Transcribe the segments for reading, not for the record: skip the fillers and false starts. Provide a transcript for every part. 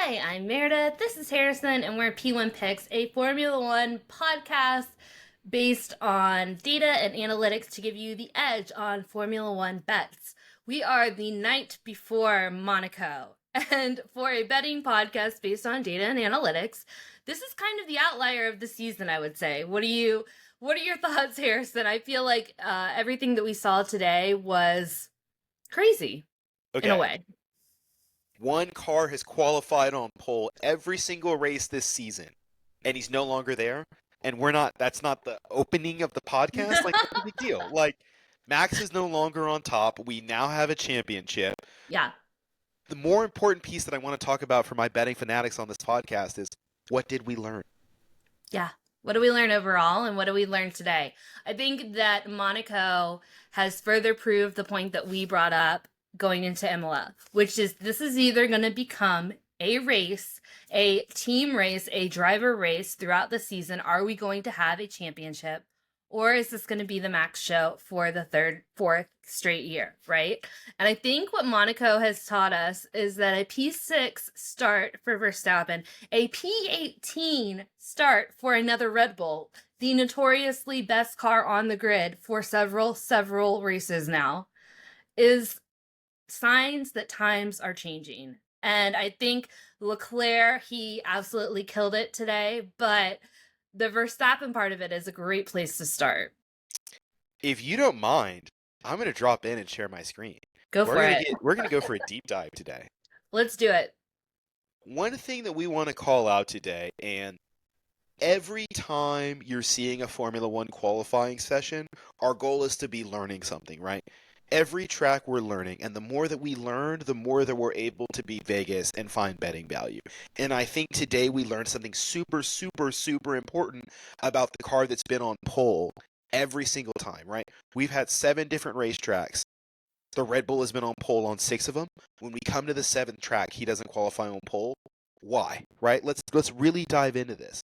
Hi, I'm Meredith. This is Harrison, and we're P1 Picks, a Formula One podcast based on data and analytics to give you the edge on Formula One bets. We are the night before Monaco, and for a betting podcast based on data and analytics, this is kind of the outlier of the season, I would say. What are your thoughts, Harrison? I feel like everything that we saw today was crazy in a way. One car has qualified on pole every single race this season, and he's no longer there. And that's not the opening of the podcast. Like, what's the big deal? Like, Max is no longer on top. We now have a championship. Yeah. The more important piece that I want to talk about for my betting fanatics on this podcast is, what did we learn? Yeah. What did we learn overall, and what did we learn today? I think that Monaco has further proved the point that we brought up going into Imola, which is this is either going to become a race, a team race, a driver race throughout the season. Are we going to have a championship, or is this going to be the Max show for the fourth straight year, right? And I think what Monaco has taught us is that a P6 start for Verstappen, a P18 start for another Red Bull, the notoriously best car on the grid for several races now, is signs that times are changing. And I think Leclerc, he absolutely killed it today, but the Verstappen part of it is a great place to start. If you don't mind, I'm going to drop in and share my screen. Go for it. We're going to go for a deep dive today. Let's do it. One thing that we want to call out today, and every time you're seeing a Formula One qualifying session, our goal is to be learning something, right? Every track we're learning, and the more that we learn, the more that we're able to beat Vegas and find betting value. And I think today we learned something super important about the car that's been on pole every single time, right? We've had 7 different racetracks. The Red Bull has been on pole on 6 of them. When we come to the 7th track, he doesn't qualify on pole. Why, right? Let's really dive into this.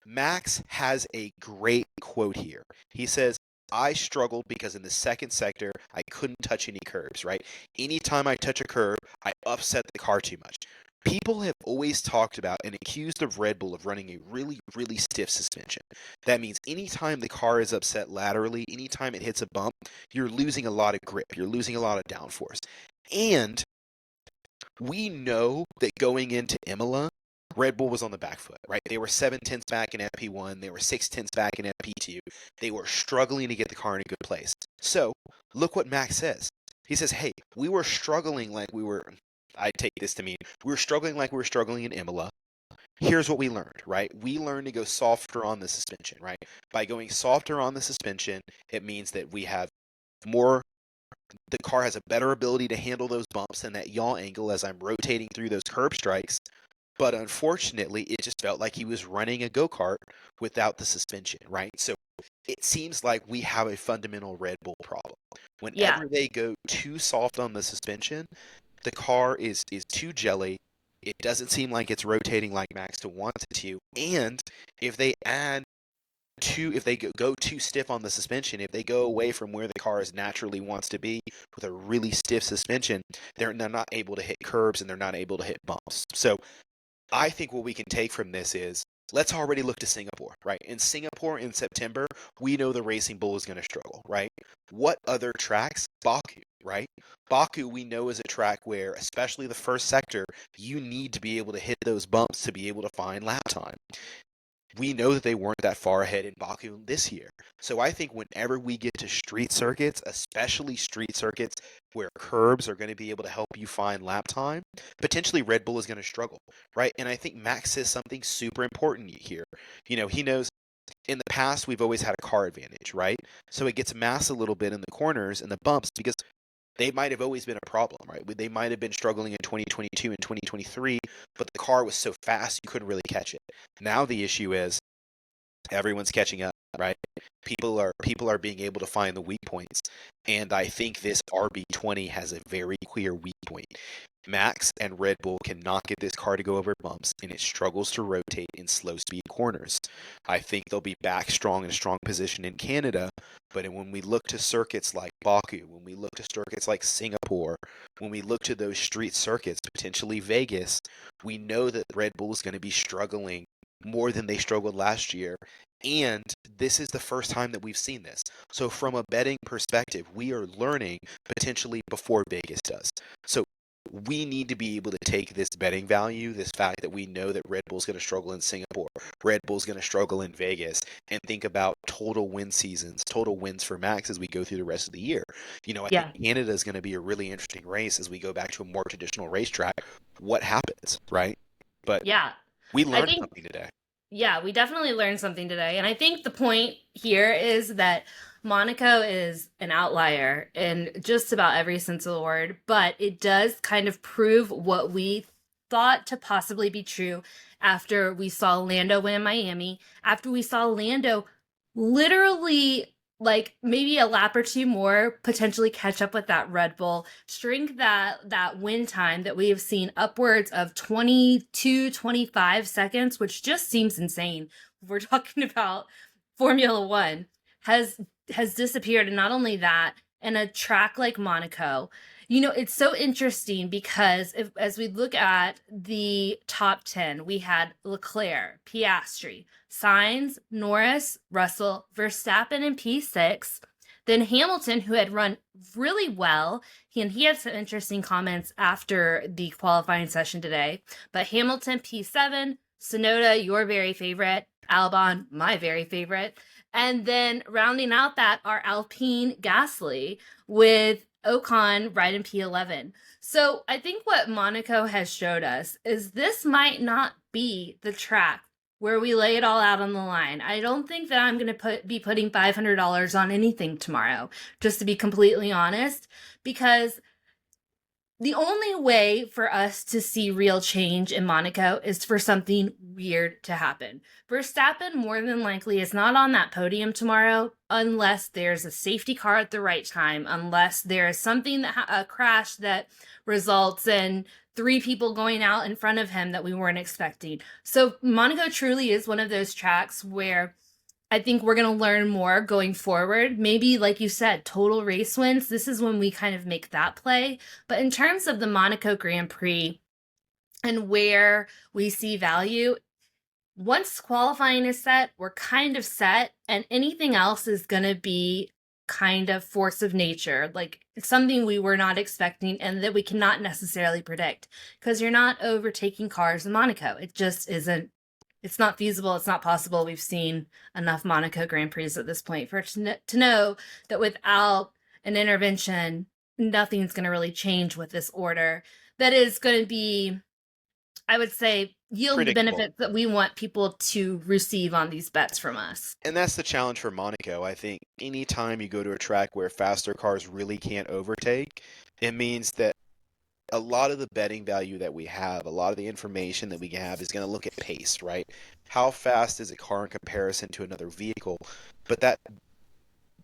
Max has a great quote here. He says, I struggled because in the second sector, I couldn't touch any curbs, right? Anytime I touch a curb, I upset the car too much. People have always talked about and accused of Red Bull of running a really stiff suspension. That means anytime the car is upset laterally, anytime it hits a bump, you're losing a lot of grip. You're losing a lot of downforce. And we know that going into Imola, Red Bull was on the back foot, right? They were 7/10 back in FP1. They were 6/10 back in FP2. They were struggling to get the car in a good place. So, look what Max says. He says, hey, we were struggling like we were, I take this to mean, we were struggling like we were struggling in Imola. Here's what we learned, right? We learned to go softer on the suspension, right? By going softer on the suspension, it means that we have more, the car has a better ability to handle those bumps and that yaw angle as I'm rotating through those curb strikes. But unfortunately, it just felt like he was running a go-kart without the suspension, right? So it seems like we have a fundamental Red Bull problem. Whenever they go too soft on the suspension, the car is too jelly. It doesn't seem like it's rotating like Max wants it to. And if they go too stiff on the suspension, if they go away from where the car naturally wants to be with a really stiff suspension, they're not able to hit curbs and they're not able to hit bumps. So I think what we can take from this is, let's already look to Singapore, right? In Singapore in September, we know the Racing Bull is going to struggle, right? What other tracks? Baku, right? Baku we know is a track where, especially the first sector, you need to be able to hit those bumps to be able to find lap time. We know that they weren't that far ahead in Baku this year. So I think whenever we get to street circuits, especially street circuits where curbs are going to be able to help you find lap time, potentially Red Bull is going to struggle, right? And I think Max says something super important here. You know, he knows in the past we've always had a car advantage, right? So it gets masked a little bit in the corners and the bumps because they might have always been a problem, right? They might have been struggling in 2022 and 2023, but the car was so fast you couldn't really catch it. Now the issue is everyone's catching up, right? People are being able to find the weak points, and I think this RB20 has a very clear weak point. Max and Red Bull cannot get this car to go over bumps, and it struggles to rotate in slow speed corners. I think they'll be back strong in a strong position in Canada, but when we look to circuits like Baku, when we look to circuits like Singapore, when we look to those street circuits, potentially Vegas, we know that Red Bull is going to be struggling more than they struggled last year. And this is the first time that we've seen this. So from a betting perspective, we are learning potentially before Vegas does. So we need to be able to take this betting value, this fact that we know that Red Bull's going to struggle in Singapore, Red Bull's going to struggle in Vegas, and think about total win seasons, total wins for Max as we go through the rest of the year. I think Yeah. Canada is going to be a really interesting race as we go back to a more traditional racetrack. What happens, right? But Yeah. we I learned think something today. Yeah, we definitely learned something today. And I think the point here is that Monaco is an outlier in just about every sense of the word, but it does kind of prove what we thought to possibly be true after we saw Lando win Miami, after we saw Lando literally like maybe a lap or two more potentially catch up with that Red Bull, shrink that win time that we have seen upwards of 22 25 seconds, which just seems insane. We're talking about Formula 1 has disappeared. And not only that, in a track like Monaco, it's so interesting because as we look at the top 10, we had Leclerc, Piastri, Sainz, Norris, Russell, Verstappen in P6, then Hamilton, who had run really well. He had some interesting comments after the qualifying session today. But Hamilton P7, Sonoda, your very favorite, Albon, my very favorite. And then rounding out that are Alpine Gasly with Ocon right in P11. So I think what Monaco has showed us is this might not be the track where we lay it all out on the line. I don't think that I'm going to be putting $500 on anything tomorrow, just to be completely honest, because the only way for us to see real change in Monaco is for something weird to happen. Verstappen more than likely is not on that podium tomorrow unless there's a safety car at the right time, unless there is something a crash that results in 3 people going out in front of him that we weren't expecting. So Monaco truly is one of those tracks where I think we're going to learn more going forward. Maybe, like you said, total race wins. This is when we kind of make that play. But in terms of the Monaco Grand Prix and where we see value, once qualifying is set, we're kind of set, and anything else is going to be kind of force of nature, like something we were not expecting and that we cannot necessarily predict, because you're not overtaking cars in Monaco. It just isn't. It's not feasible. It's not possible. We've seen enough Monaco Grand Prix at this point for to know that without an intervention, nothing's going to really change with this order. That is going to be, I would say, yield the benefits that we want people to receive on these bets from us. And that's the challenge for Monaco. I think anytime you go to a track where faster cars really can't overtake, it means that a lot of the betting value that we have, a lot of the information that we have is going to look at pace, right? How fast is a car in comparison to another vehicle? But that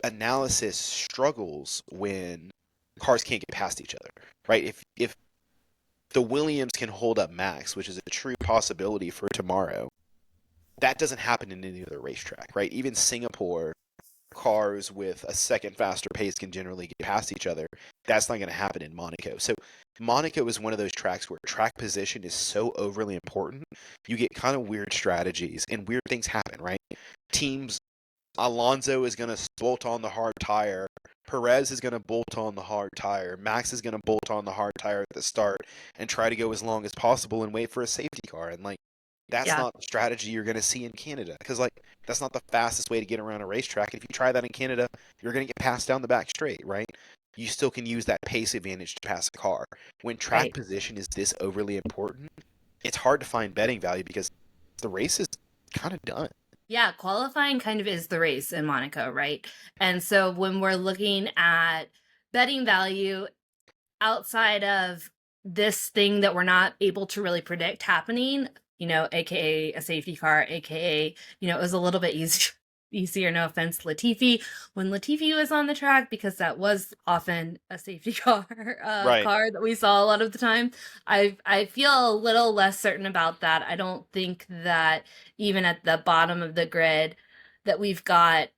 analysis struggles when cars can't get past each other, right? If the Williams can hold up Max, which is a true possibility for tomorrow, that doesn't happen in any other racetrack, right? Even Singapore, cars with a second faster pace can generally get past each other. That's not going to happen in Monaco. So Monaco is one of those tracks where track position is so overly important. You get kind of weird strategies and weird things happen, right? Teams, Alonso is going to bolt on the hard tire. Perez is going to bolt on the hard tire. Max is going to bolt on the hard tire at the start and try to go as long as possible and wait for a safety car. And that's not the strategy you're going to see in Canada, because that's not the fastest way to get around a racetrack. If you try that in Canada, you're going to get passed down the back straight, right? You still can use that pace advantage to pass a car. When track position is this overly important, it's hard to find betting value because the race is kind of done. Yeah, qualifying kind of is the race in Monaco, right? And so when we're looking at betting value outside of this thing that we're not able to really predict happening, aka a safety car, aka, it was a little bit easier. easier, no offense, Latifi, when Latifi was on the track, because that was often a safety car Right. car that we saw a lot of the time. I feel a little less certain about that. I don't think that even at the bottom of the grid that we've got,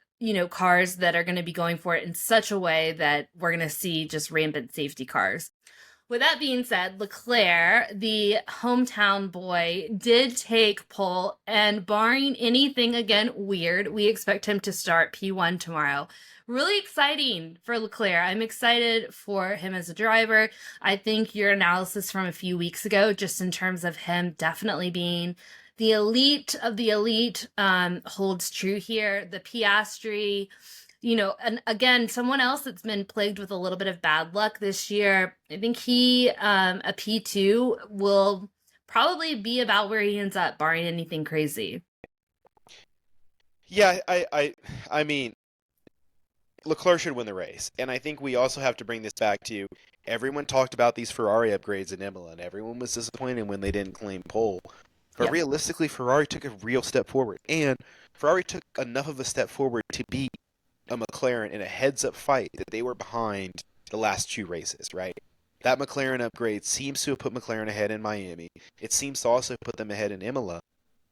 cars that are going to be going for it in such a way that we're going to see just rampant safety cars. With that being said, Leclerc, the hometown boy, did take pole, and barring anything again weird, we expect him to start P1 tomorrow. Really exciting for Leclerc. I'm excited for him as a driver. I think your analysis from a few weeks ago, just in terms of him definitely being the elite of the elite, holds true here. The Piastri, and again, someone else that's been plagued with a little bit of bad luck this year. I think he, a P2, will probably be about where he ends up, barring anything crazy. Yeah, I mean, Leclerc should win the race. And I think we also have to bring this back to everyone talked about these Ferrari upgrades in Imola, and everyone was disappointed when they didn't claim pole. But Yep. realistically, Ferrari took a real step forward. And Ferrari took enough of a step forward to beat a McLaren in a heads-up fight that they were behind the last two races, right? That McLaren upgrade seems to have put McLaren ahead in Miami. It seems to also put them ahead in Imola.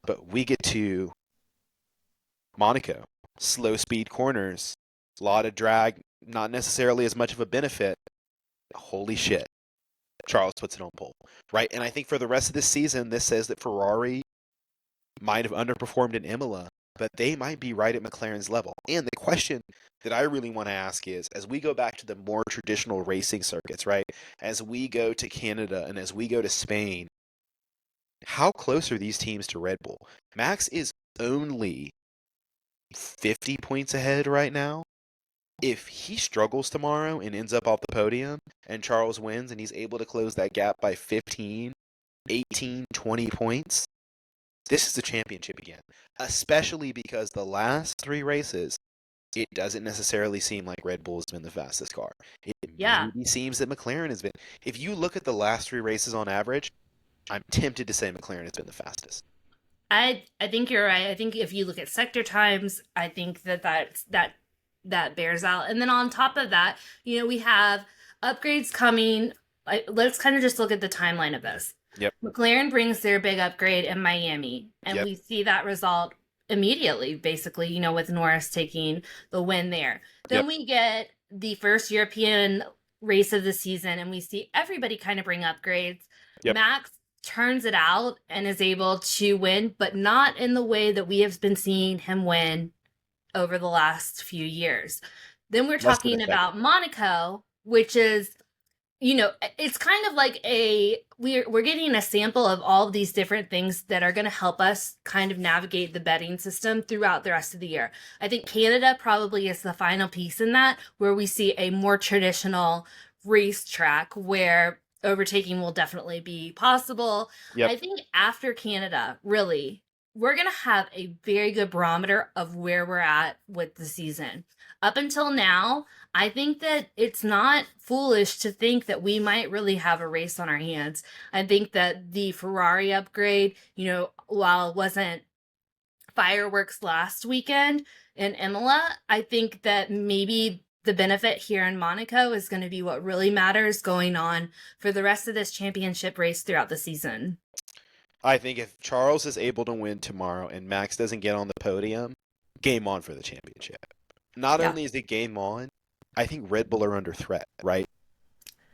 But we get to Monaco. Slow speed corners, a lot of drag, not necessarily as much of a benefit. Holy shit. Charles puts it on pole, right? And I think for the rest of this season, this says that Ferrari might have underperformed in Imola, but they might be right at McLaren's level. And the question that I really want to ask is, as we go back to the more traditional racing circuits, right? As we go to Canada and as we go to Spain, how close are these teams to Red Bull? Max is only 50 points ahead right now. If he struggles tomorrow and ends up off the podium and Charles wins and he's able to close that gap by 15, 18, 20 points, this is the championship again. Especially because the last three races, it doesn't necessarily seem like Red Bull has been the fastest car. It Yeah. maybe seems that McLaren has been. If you look at the last three races on average, I'm tempted to say McLaren has been the fastest. I think you're right. I think if you look at sector times, I think that bears out. And then on top of that, we have upgrades coming. Let's kind of just look at the timeline of this. Yep. McLaren brings their big upgrade in Miami, and Yep. we see that result immediately, basically, with Norris taking the win there. Then Yep. we get the first European race of the season, and we see everybody kind of bring upgrades. Yep. Max turns it out and is able to win, but not in the way that we have been seeing him win over the last few years. Then we're Less than a talking second. about Monaco, which is, it's kind of like we're getting a sample of all of these different things that are going to help us kind of navigate the betting system throughout the rest of the year. I think Canada probably is the final piece in that, where we see a more traditional racetrack where overtaking will definitely be possible. Yep. I think after Canada, really, we're going to have a very good barometer of where we're at with the season. Up until now, I think that it's not foolish to think that we might really have a race on our hands. I think that the Ferrari upgrade, while it wasn't fireworks last weekend in Imola, I think that maybe the benefit here in Monaco is going to be what really matters going on for the rest of this championship race throughout the season. I think if Charles is able to win tomorrow and Max doesn't get on the podium, game on for the championship. Not Yeah. only is it game on, I think Red Bull are under threat, right?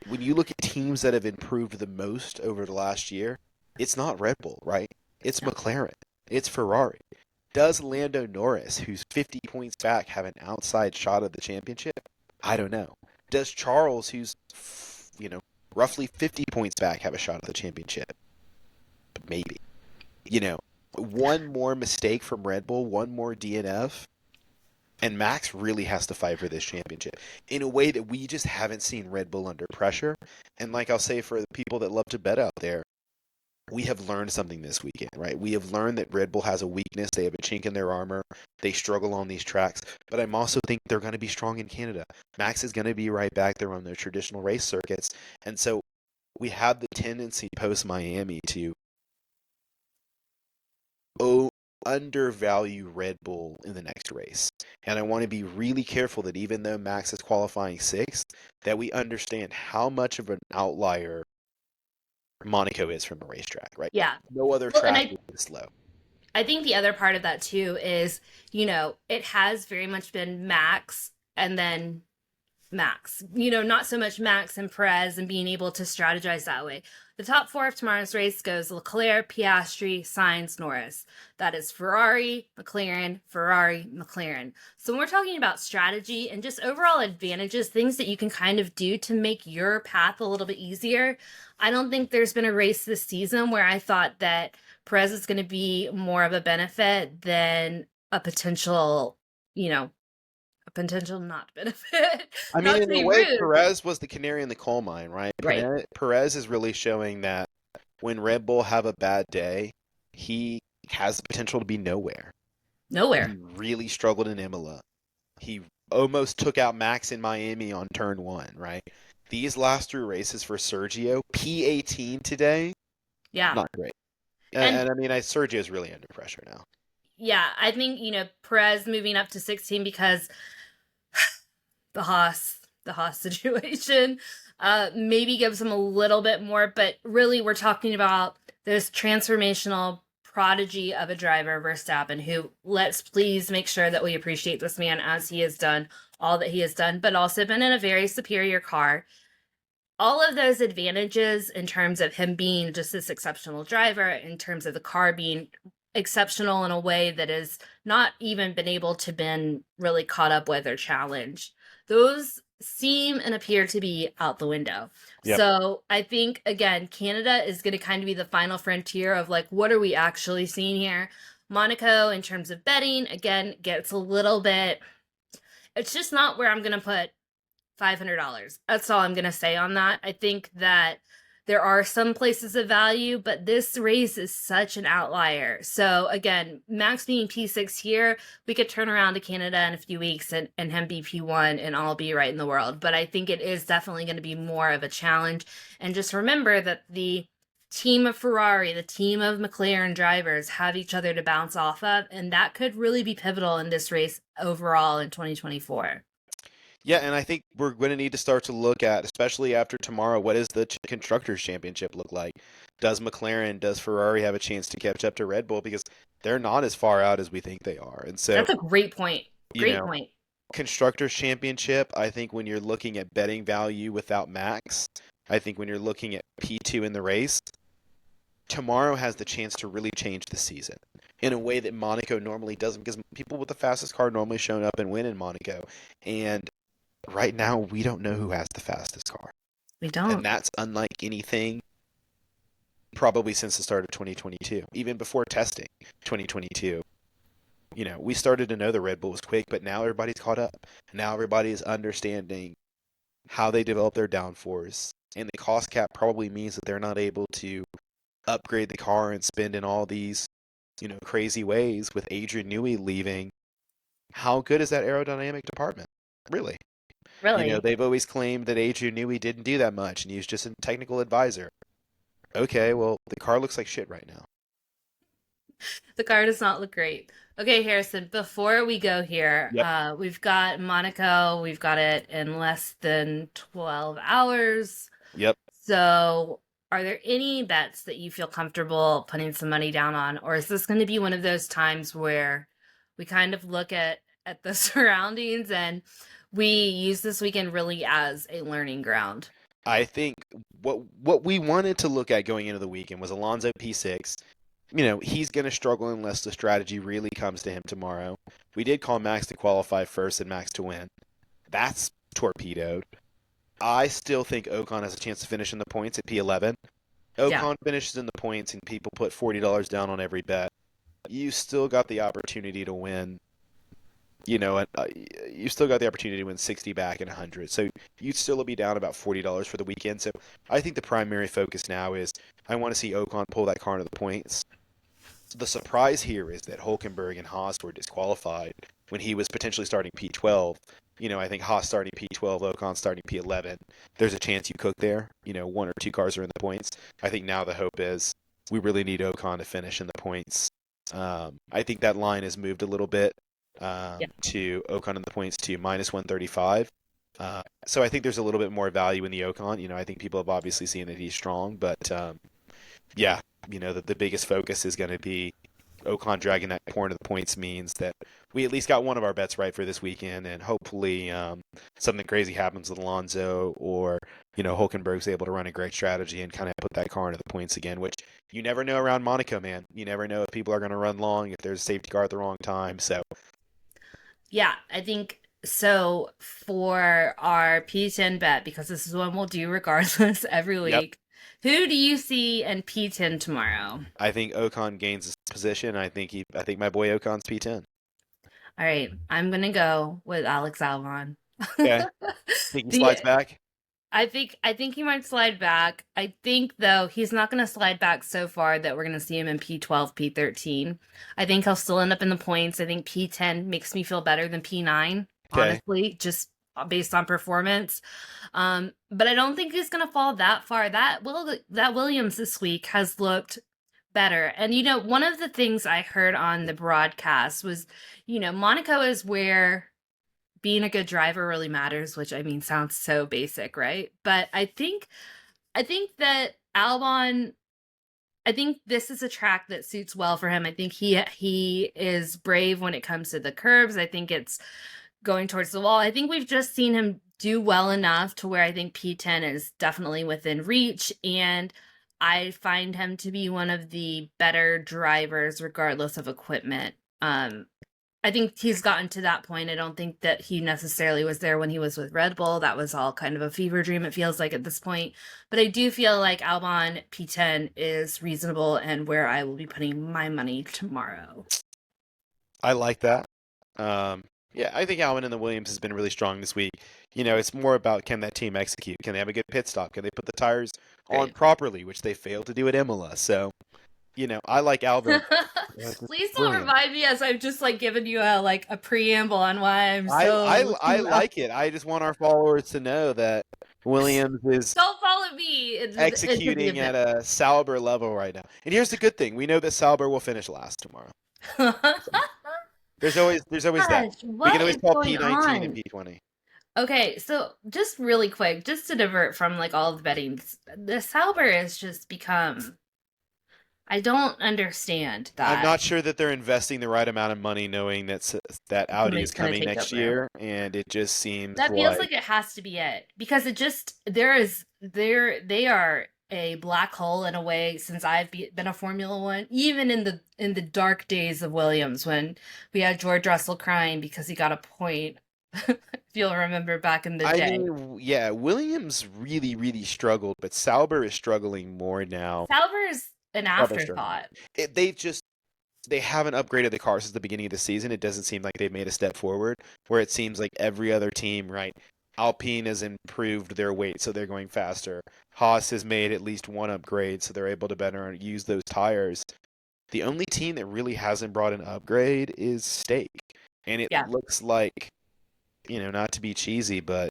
When you look at teams that have improved the most over the last year, it's not Red Bull, right? It's No. McLaren. It's Ferrari. Does Lando Norris, who's 50 points back, have an outside shot at the championship? I don't know. Does Charles, who's, roughly 50 points back, have a shot at the championship? Maybe. One more mistake from Red Bull, one more DNF, and Max really has to fight for this championship in a way that we just haven't seen Red Bull under pressure. And like I'll say for the people that love to bet out there, we have learned something this weekend, right? We have learned that Red Bull has a weakness. They have a chink in their armor. They struggle on these tracks. But I'm also think they're going to be strong in Canada. Max is going to be right back there on their traditional race circuits. And so we have the tendency post-Miami to undervalue Red Bull in the next race. And I want to be really careful that even though Max is qualifying sixth, that we understand how much of an outlier Monaco is from a racetrack, right? Yeah. No other Well, and track is this slow. I think the other part of that too is, it has very much been Max and then Max. Not so much Max and Perez and being able to strategize that way. The top four of tomorrow's race goes Leclerc, Piastri, Sainz, Norris. That is Ferrari, McLaren. So when we're talking about strategy and just overall advantages, things that you can kind of do to make your path a little bit easier, I don't think there's been a race this season where I thought that Perez is going to be more of a benefit than a potential, not benefit. I mean, Not to in a be way, rude. Perez was the canary in the coal mine, right? Right. Perez is really showing that when Red Bull have a bad day, he has the potential to be nowhere. Nowhere. He really struggled in Imola. He almost took out Max in Miami on turn one, right? These last three races for Sergio, P18 today, Yeah. not great. And And I mean, Sergio's really under pressure now. yeah, I think, Perez moving up to 16 because the Haas situation maybe gives him a little bit more, but really we're talking about this transformational prodigy of a driver, Verstappen, who, let's please make sure that we appreciate this man as he has done all that he has done, but also been in a very superior car. All of those advantages in terms of him being just this exceptional driver, in terms of the car being exceptional in a way that has not even been able to been really caught up with or challenged, those seem and appear to be out the window. Yep. So I think, again, Canada is going to kind of be the final frontier of like, what are we actually seeing here? Monaco, in terms of betting, again, gets a little bit, it's just not where I'm going to put $500. That's all I'm going to say on that. I think that there are some places of value, but this race is such an outlier. So again, Max being P6 here, we could turn around to Canada in a few weeks and him be P1 and all be right in the world. But I think it is definitely going to be more of a challenge. And just remember that the team of Ferrari, the team of McLaren drivers have each other to bounce off of. And that could really be pivotal in this race overall in 2024. Yeah, and I think we're going to need to start to look at, especially after tomorrow, what does the Constructors' Championship look like? Does Ferrari have a chance to catch up to Red Bull? Because they're not as far out as we think they are. And so, that's a great point. Great point. Constructors' Championship, I think when you're looking at betting value without Max, I think when you're looking at P2 in the race, tomorrow has the chance to really change the season in a way that Monaco normally doesn't, because people with the fastest car normally show up and win in Monaco. And right now, we don't know who has the fastest car. We don't. And that's unlike anything probably since the start of 2022. Even before testing 2022. We started to know the Red Bull was quick, but now everybody's caught up. Now everybody is understanding how they develop their downforce. And the cost cap probably means that they're not able to upgrade the car and spend in all these, crazy ways with Adrian Newey leaving. How good is that aerodynamic department? Really? Really? They've always claimed that Adrian Newey didn't do that much and he was just a technical advisor. Okay, well, the car looks like shit right now. The car does not look great. Okay, Harrison, before we go here, Yep. We've got Monaco. We've got it in less than 12 hours. Yep. So are there any bets that you feel comfortable putting some money down on? Or is this going to be one of those times where we kind of look at the surroundings and we use this weekend really as a learning ground? I think what we wanted to look at going into the weekend was Alonso P6. He's going to struggle unless the strategy really comes to him tomorrow. We did call Max to qualify first and Max to win. That's torpedoed. I still think Ocon has a chance to finish in the points at P11. Ocon finishes in the points and people put $40 down on every bet. You still got the opportunity to win. You still got the opportunity to win 60 back and 100. So you'd still be down about $40 for the weekend. So I think the primary focus now is I want to see Ocon pull that car into the points. The surprise here is that Hülkenberg and Haas were disqualified when he was potentially starting P12. I think Haas starting P12, Ocon starting P11. There's a chance you cook there. One or two cars are in the points. I think now the hope is we really need Ocon to finish in the points I think that line has moved a little bit Yeah. to Ocon in the points to -135. So I think there's a little bit more value in the Ocon. I think people have obviously seen that he's strong, but yeah, the biggest focus is going to be Ocon dragging that corner of the points means that we at least got one of our bets right for this weekend, and hopefully something crazy happens with Alonso, or Hulkenberg's able to run a great strategy and kind of put that car into the points again, which you never know around Monaco, man. You never know if people are going to run long, if there's a safety car at the wrong time. So Yeah, I think so for our P10 bet, because this is one we'll do regardless every yep, week. Who do you see in P10 tomorrow? I think Ocon gains his position. I think my boy Ocon's P10. All right, I'm gonna go with Alex Albon. Okay, think he the slides back. I think he might slide back. I think though he's not going to slide back so far that we're going to see him in P12, P13. I think he'll still end up in the points. I think P10 makes me feel better than P9, Okay, honestly, just based on performance. But I don't think he's going to fall that far. That Williams this week has looked better. And one of the things I heard on the broadcast was, Monaco is where being a good driver really matters, which I mean sounds so basic, right? But I think that Albon, I think this is a track that suits well for him. I think he is brave when it comes to the curbs. I think it's going towards the wall. I think we've just seen him do well enough to where I think P10 is definitely within reach, and I find him to be one of the better drivers regardless of equipment. I think he's gotten to that point. I don't think that he necessarily was there when he was with Red Bull. That was all kind of a fever dream, it feels like at this point. But I do feel like Albon P10 is reasonable and where I will be putting my money tomorrow. I like that. Yeah, I think Alvin and the Williams has been really strong this week. It's more about, can that team execute? Can they have a good pit stop? Can they put the tires on Great. properly, which they failed to do at Imola? So, I like Alvin. Please don't Brilliant. remind me as I've just given you a preamble on why I'm I, so I like it. I just want our followers to know that Williams is don't follow me into the executing at event. a Sauber level right now. And here's the good thing: we know that Sauber will finish last tomorrow. So there's always that. Gosh, We can what always is call going P19 and on? P20. Okay, so just really quick, just to divert from all of the betting, the Sauber has just become. I don't understand I'm that not sure that they're investing the right amount of money, knowing that Audi is somebody's gonna coming take next over. year, and it just seems That feels like like it has to be it because it just they are a black hole in a way since been a Formula One, even in the dark days of Williams when we had George Russell crying because he got a point. If you'll remember back in the I day. mean, yeah, Williams really, really struggled, but Sauber is struggling more now. Sauber's an Sauber's struggling. afterthought. They haven't upgraded the car since the beginning of the season. It doesn't seem like they've made a step forward, where it seems like every other team, right? Alpine has improved their weight, so they're going faster. Haas has made at least one upgrade, so they're able to better use those tires. The only team that really hasn't brought an upgrade is Stake. And it Yeah. looks like, not to be cheesy, but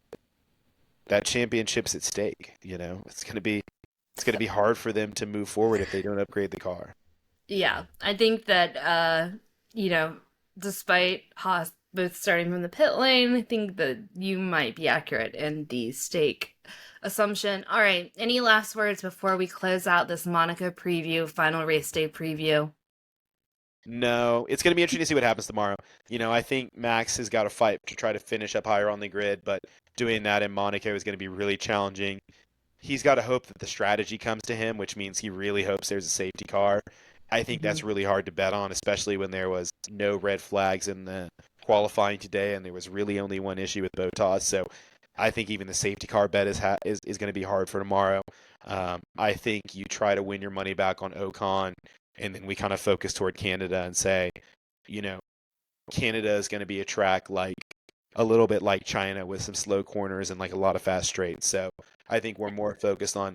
that championship's at stake. It's gonna be hard for them to move forward if they don't upgrade the car. Yeah, I think that you know, despite Haas both starting from the pit lane, I think that you might be accurate in the stake assumption. All right, any last words before we close out this Monaco preview, final race day preview? No, it's gonna be interesting to see what happens tomorrow. I think Max has got to fight to try to finish up higher on the grid, but doing that in Monaco is gonna be really challenging. He's got to hope that the strategy comes to him, which means he really hopes there's a safety car. I think that's Mhm. really hard to bet on, especially when there was no red flags in the qualifying today, and there was really only one issue with Bottas. So I think even the safety car bet is going to be hard for tomorrow. I think you try to win your money back on Ocon, and then we kind of focus toward Canada and say, you know, Canada is going to be a track like a little bit like China with some slow corners and a lot of fast straights. So I think we're more focused on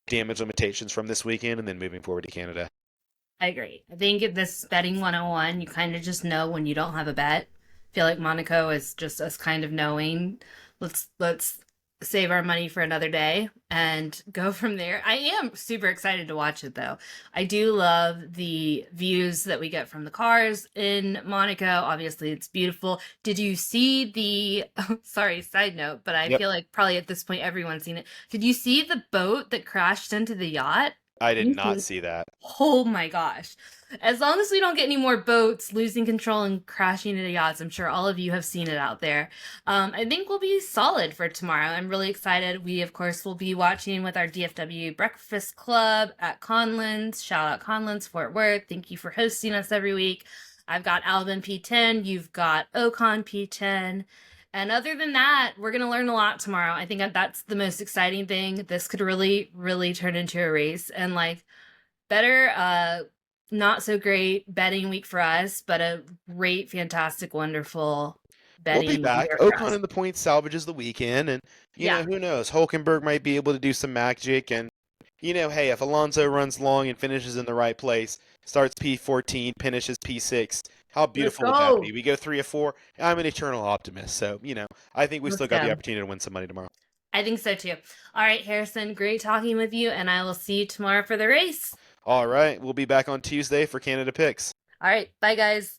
damage limitations from this weekend and then moving forward to Canada. I agree. I think if this betting 101, you kind of just know when you don't have a bet. I feel like Monaco is just us kind of knowing. Let's save our money for another day and go from there. I am super excited to watch it though. I do love the views that we get from the cars in Monaco. Obviously, it's beautiful. Did you see the sorry, side note, but I Yep. feel like probably at this point everyone's seen it. Did you see the boat that crashed into the yacht? I did You not see- see that. Oh my gosh. As long as we don't get any more boats losing control and crashing into yachts, I'm sure all of you have seen it out there. I think we'll be solid for tomorrow. I'm really excited. We, of course, will be watching with our DFW Breakfast Club at Conlan's. Shout out Conlan's Fort Worth. Thank you for hosting us every week. I've got Albin P10. You've got Ocon P10. And other than that, we're going to learn a lot tomorrow. I think that's the most exciting thing. This could really, really turn into a race. And like, better, not so great betting week for us, but a great, fantastic, wonderful We'll be betting back. year for Ocon us. in the points salvages the weekend, and Yeah, who knows? Hulkenberg might be able to do some magic, and hey, if Alonso runs long and finishes in the right place, starts P14, finishes P6, how let's beautiful would that go. be? We go 3 or 4. I'm an eternal optimist, so I think we Let's still got the go. opportunity to win some money tomorrow. I think so too. All right, Harrison, great talking with you, and I will see you tomorrow for the race. All right, we'll be back on Tuesday for Canada picks. All right, bye, guys.